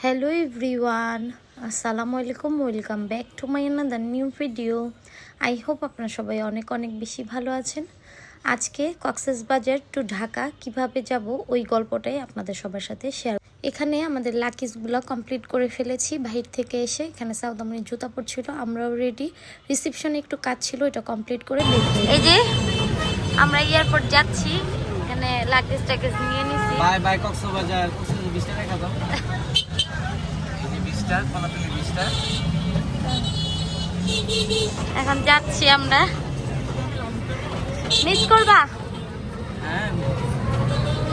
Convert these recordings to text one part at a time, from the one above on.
Hello everyone, আসসালামু আলাইকুম। Welcome back to my another new video. I hope আপনারা সবাই অনেক অনেক বেশি ভালো আছেন। আজকে কক্সবাজার টু ঢাকা কিভাবে যাব ওই গল্পটাই আপনাদের সবার সাথে শেয়ার। এখানে আমাদের লাকিজগুলো কমপ্লিট করে ফেলেছি। বাহির থেকে এসে এখানে সাউদামনির জুতা পড়ছিল, আমরাও রেডি। রিসেপশনে একটু কাজ ছিল, এটা কমপ্লিট করে বের হয়ে এই যে আমরা এয়ারপোর্ট যাচ্ছি। এখানে লাগেজ টাগেজ নিয়ে নিছি। Bye bye Cox's Bazar. 20 টাকা খাবো। এখন যাচ্ছি আমরা। মিস করবা? হ্যাঁ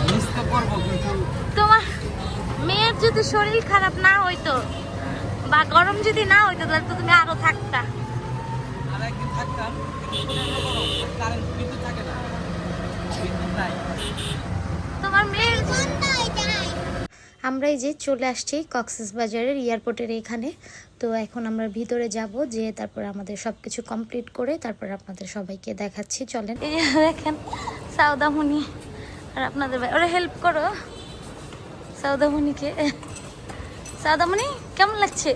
মিস তো করবো, কিন্তু তোমার মেয়ের যদি শরীর খারাপ না হইতো বা গরম যদি না হইতো তাহলে তো তুমি আরো থাকতা। আর একদিন থাকতাম, কারেন্ট কিন্তু থাকে না, বিদ্যুৎ নাই। তোমার মেয়ের আমরা এই যে চলে আসছি কক্সবাজারের এয়ারপোর্টের এখানে। তো এখন আমরা ভিতরে যাব, যে তারপর আমাদের সবকিছু কমপ্লিট করে তারপর আপনাদের সবাইকে দেখাচ্ছি। চলেন। এই যে দেখেন সাউদামনি আর আপনাদের ভাই, ওরা হেল্প করো সাউদামনিকে। সাউদামনি কেমন লাগছে?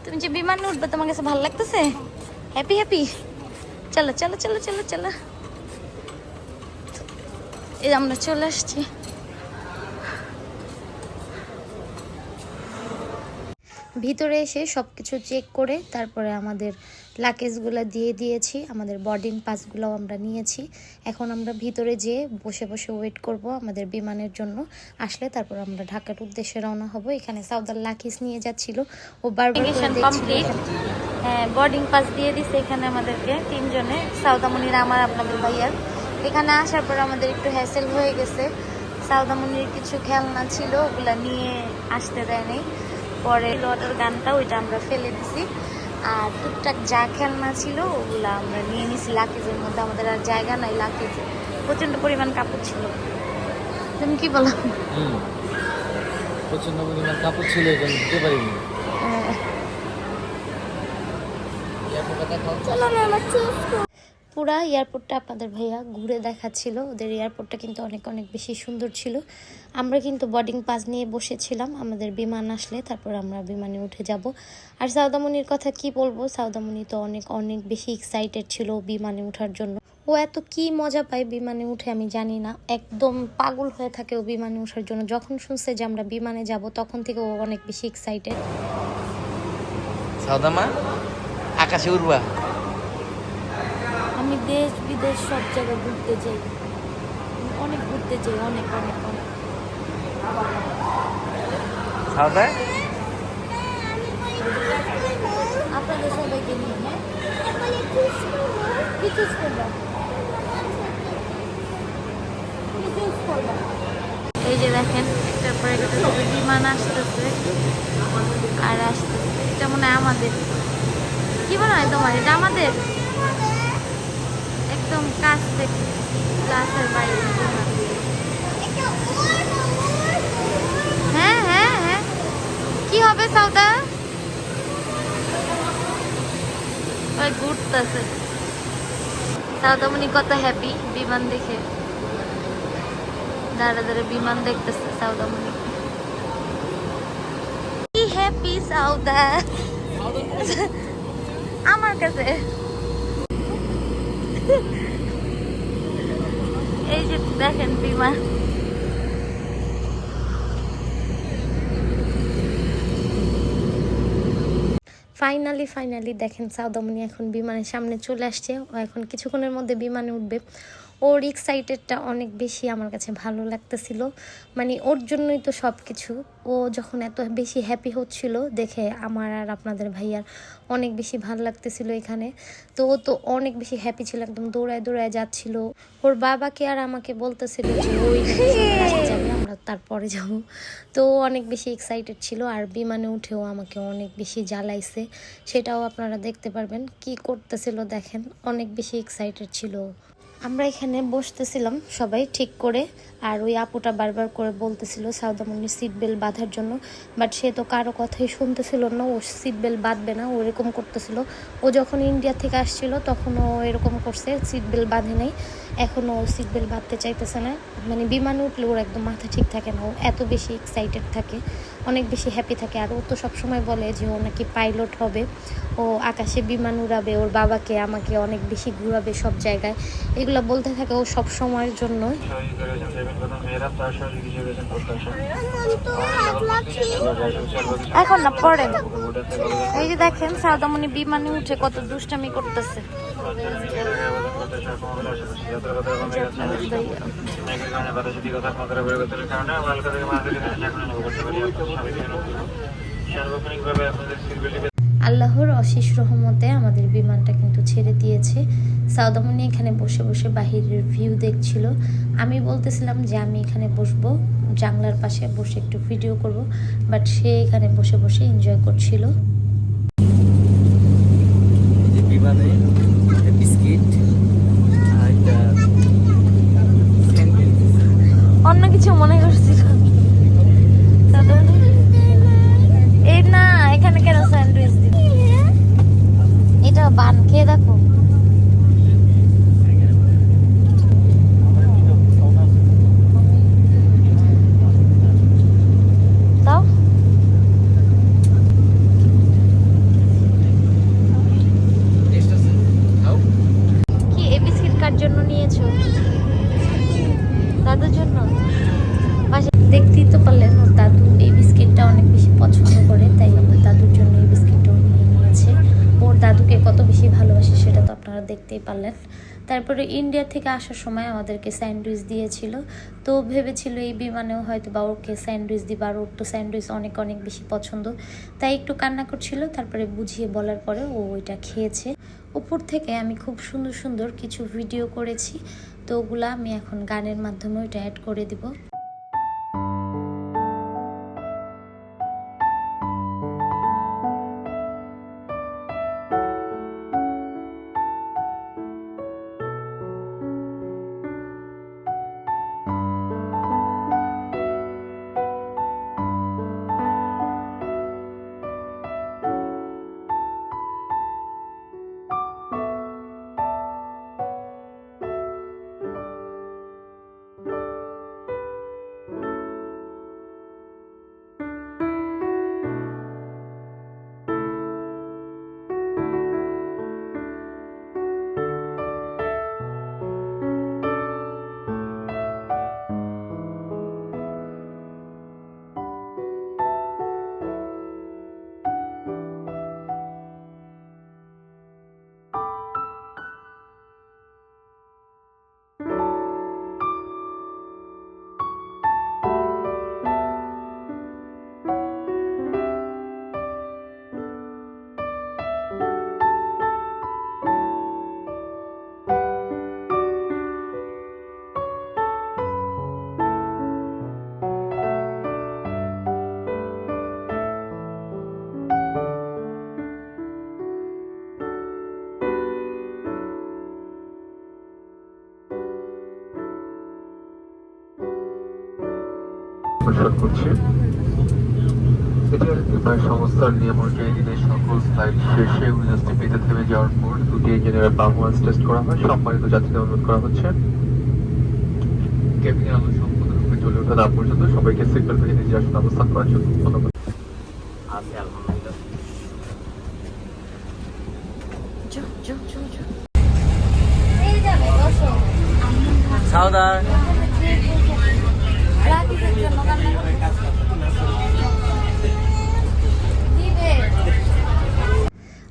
তুমি যে বিমানে উঠবে তোমার কাছে ভালো লাগতেছে? Happy happy? চলো চলো চলো চলো চলো। এই আমরা চলে আসছি। ভিতরে এসে সব কিছু চেক করে তারপরে আমাদের লাগেজগুলো দিয়ে দিয়েছি, আমাদের বোর্ডিং পাসগুলোও আমরা নিয়েছি। এখন আমরা ভিতরে যেয়ে বসে বসে ওয়েট করব আমাদের বিমানের জন্য আসলে, তারপর আমরা ঢাকার উদ্দেশ্যে রওনা হব। এখানে সাউদার লাগেজ নিয়ে যাচ্ছিল, ও বারবার কমপ্লিট। হ্যাঁ, বোর্ডিং পাস দিয়ে দিছে এখানে আমাদেরকে তিনজনে, সাউদামনির, আমার, আপনাদের ভাইয়ার। এখানে আসার পর আমাদের একটু হ্যাসেল হয়ে গেছে। সাউদামনির কিছু খেলনা ছিল, ওগুলা নিয়ে আসতে দেয়নি। পরে লটার গানটা ওইটা আমরা ফেলে দিছি, আর টুকটাক যা খেলনা ছিল ওগুলো আমরা নিয়ে নিছি লাগেজের মধ্যে। আমাদের আর জায়গা নাই লাগেজে, প্রচন্ড পরিমাণ কাপড় ছিল। তুমি কি বলো? প্রচন্ড পরিমাণ কাপড় ছিল, দিতে পারিনি। পুরা এয়ারপোর্টটা আপনাদের ভাইয়া ঘুরে দেখাচ্ছিল। ওদের এয়ারপোর্টটা কিন্তু অনেক অনেক বেশি সুন্দর ছিল। আমরা কিন্তু বোর্ডিং পাস নিয়ে বসেছিলাম, আমাদের বিমান আসলে তারপর আমরা বিমানে উঠে যাব। আর সাউদামনির কথা কি বলবো, সাউদামনি তো অনেক অনেক বেশি এক্সাইটেড ছিল বিমানে ওঠার জন্য। ও এত কি মজা পায় বিমানে উঠে আমি জানি না, একদম পাগল হয়ে থাকে ও বিমানে ওঠার জন্য। যখন শুনছে যে আমরা বিমানে যাব তখন থেকে ও অনেক বেশি এক্সাইটেড। সাউদামা আকাশে উড়বা? আমি দেশ বিদেশ সব জায়গায় ঘুরতে যাই, অনেক ঘুরতে যাই, অনেক অনেক অনেক। সাউদা আপনাদের সবাইকে নিয়ে। হ্যাঁ, কি চুজ করবা? কি চুজ করবা? এই যে দেখেন একটার পর একটা বিমান আসতেছে আর আসতেছে। এটা মনে হয় আমাদের। কি মনে হয় তোমার, এটা আমাদের? একদম কাছ থেকে গ্লাসের বাইরে। হ্যাঁ হ্যাঁ হ্যাঁ, কি হবে সাউদা? ওই ঘুরতেছে। সাউদামনি কত হ্যাপি বিমান দেখে, দাঁড়া দাঁড়া বিমান দেখতেছে সাউদামনি। কি হ্যাপি সাউদা আমার কাছে। এই যে দেখেন বিমান। ফাইনালি দেখেন সাউদামনি এখন বিমানের সামনে চলে আসছে। ও এখন কিছুক্ষণের মধ্যে বিমানে উঠবে। ওর এক্সাইটেডটা অনেক বেশি আমার কাছে ভালো লাগতেছিল, মানে ওর জন্যই তো সব কিছু। ও যখন এত বেশি হ্যাপি হচ্ছিল দেখে আমার আর আপনাদের ভাইয়ার অনেক বেশি ভালো লাগতেছিল এখানে। তো ও তো অনেক বেশি হ্যাপি ছিল, একদম দৌড়ায় দৌড়ায় যাচ্ছিল। ওর বাবাকে আর আমাকে বলতেছিল যে ওই যাবে, আমরা তারপরে যাব। তো অনেক বেশি এক্সাইটেড ছিল, আর বিমানে উঠেও আমাকে অনেক বেশি জ্বালাইছে, সেটাও আপনারা দেখতে পারবেন। কি করতেছিল দেখেন, অনেক বেশি এক্সাইটেড ছিল। আমরা এখানে বসতেছিলাম সবাই ঠিক করে, আর ওই আপুটা বারবার করে বলতেছিল সাউদামনির সিট বেল্ট বাঁধার জন্য, বাট সে তো কারো কথাই শুনতেছিল না। ও সিট বেল্ট বাঁধবে না, ও এরকম করতেছিল। ও যখন ইন্ডিয়া থেকে আসছিল তখন ও এরকম করছে, সিট বেল্ট বাঁধে নাই। এখনও সিট বেল্ট বাঁধতে চাইতেছে না। মানে বিমানে উঠলে ওর একদম মাথা ঠিক থাকে না, ও এত বেশি এক্সাইটেড থাকে, অনেক বেশি হ্যাপি থাকে। আর ও তো সবসময় বলে যে ও নাকি পাইলট হবে, ও আকাশে বিমান উড়াবে, ওর বাবাকে আমাকে অনেক বেশি ঘুরাবে সব জায়গায়, এগুলো বলতে থাকে ও সব সময়ের জন্য। এখন না পড়ে, এই যে দেখেন সাউদামণি বিমানে উঠে কত দুষ্টামি করতেছে। আল্লাহর অশেষ রহমতে আমাদের বিমানটা কিন্তু ছেড়ে দিয়েছে। সাউদামণি এখানে বসে বসে বাহিরের ভিউ দেখছিল। আমি বলতেছিলাম যে আমি এখানে বসবো, জানলার পাশে বসে একটু ভিডিও করব, বাট সে এখানে বসে বসে এনজয় করছিল। বিমানে বিস্কিট অন্য কিছু মনে করছিল এই না, এখানে কেন স্যান্ডউইচ দিল, এটা বান খেয়ে দেখো। দাও কি এই বিস্কিট কার জন্য নিয়েছো? দাদুর জন্য। দেখতেই তো পারলেন ওর দাদু এই বিস্কিটটা অনেক বেশি পছন্দ করে, তাই ওর দাদুর জন্য এই বিস্কিটটাও নিয়ে নিয়েছে। ওর দাদুকে কত বেশি ভালোবাসে সেটা তো আপনারা দেখতেই পারলেন। তারপরে ইন্ডিয়া থেকে আসার সময় আমাদেরকে স্যান্ডউইচ দিয়েছিল, তো ভেবেছিল এই বিমানেও হয়তো বা ওকে স্যান্ডউইচ দিবা, আর ওর তো স্যান্ডউইচ অনেক অনেক বেশি পছন্দ, তাই একটু কান্না করছিল। তারপরে বুঝিয়ে বলার পরে ও ওইটা খেয়েছে। উপর থেকে আমি খুব সুন্দর সুন্দর কিছু ভিডিও করেছি, তো ওগুলা আমি এখন গানের মাধ্যমে ওইটা অ্যাড করে দিব। করছে। এটি বিমান সংস্থার নিয়ম অনুযায়ী দিনের সকল ফ্লাইট শেষে উইন্ডোজ টিভিতে থেমে যাওয়ার পর দুটি ইঞ্জিনের পারফরম্যান্স টেস্ট করা হয়। সম্মানিত যাত্রীদের অনুরোধ করা হচ্ছে কেবিনের আলো সম্পূর্ণরূপে জ্বলে ওঠা না পর্যন্ত সবাইকে সিট বেল্ট বেঁধে নিজের আসনে অবস্থান করার জন্য ধন্যবাদ। সাউদার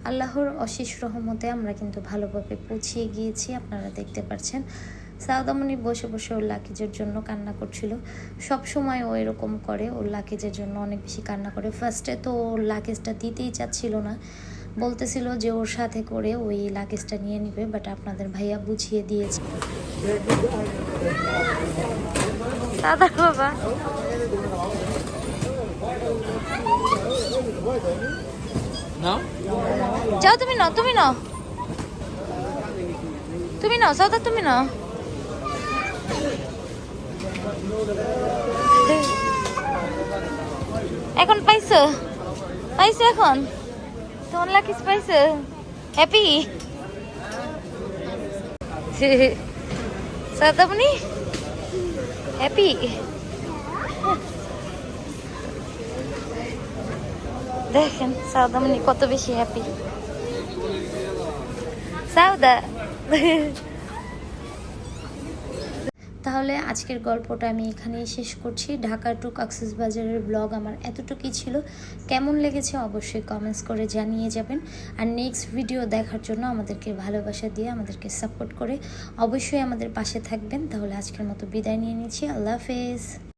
আল্লাহর অশেষ রহমতে আমরা কিন্তু ভালোভাবে পৌঁছিয়ে গিয়েছি, আপনারা দেখতে পাচ্ছেন। সাউদামণি বসে বসে ওর লাগেজের জন্য কান্না করছিল। সব সময় ও এরকম করে, ওর লাগেজের জন্য অনেক বেশি কান্না করে। ফার্স্টে তো ওর লাগেজটা দিতেই চাচ্ছিল না, বলতেছিল যে ওর সাথে করে ওই লাগেজটা নিয়ে নিবে, বাট আপনাদের ভাইয়া বুঝিয়ে দিয়েছে। দাদা বাবা যাও, তুমি নাও, তুমি নাও, তুমি নাও সাউদা, তুমি নাও। এখন পাইছো, পাইছো এখন তোমার লাকিস পাইছো, হ্যাপি। সাদামণি হ্যাপি? দেখেন সাউদামণি কত বেশি হ্যাপি। সাউদা তাহলে আজকের গল্পটা আমি এখানেই শেষ করছি। ঢাকা টু কক্সবাজারের ব্লগ আমার এতটুকুই ছিল। কেমন লেগেছে অবশ্যই কমেন্টস করে জানিয়ে যাবেন। আর নেক্সট ভিডিও দেখার জন্য আমাদেরকে ভালোবাসা দিয়ে আমাদেরকে সাপোর্ট করে অবশ্যই আমাদের পাশে থাকবেন। তাহলে আজকের মতো বিদায় নিয়ে নিচ্ছি। আল্লাহ হাফেজ।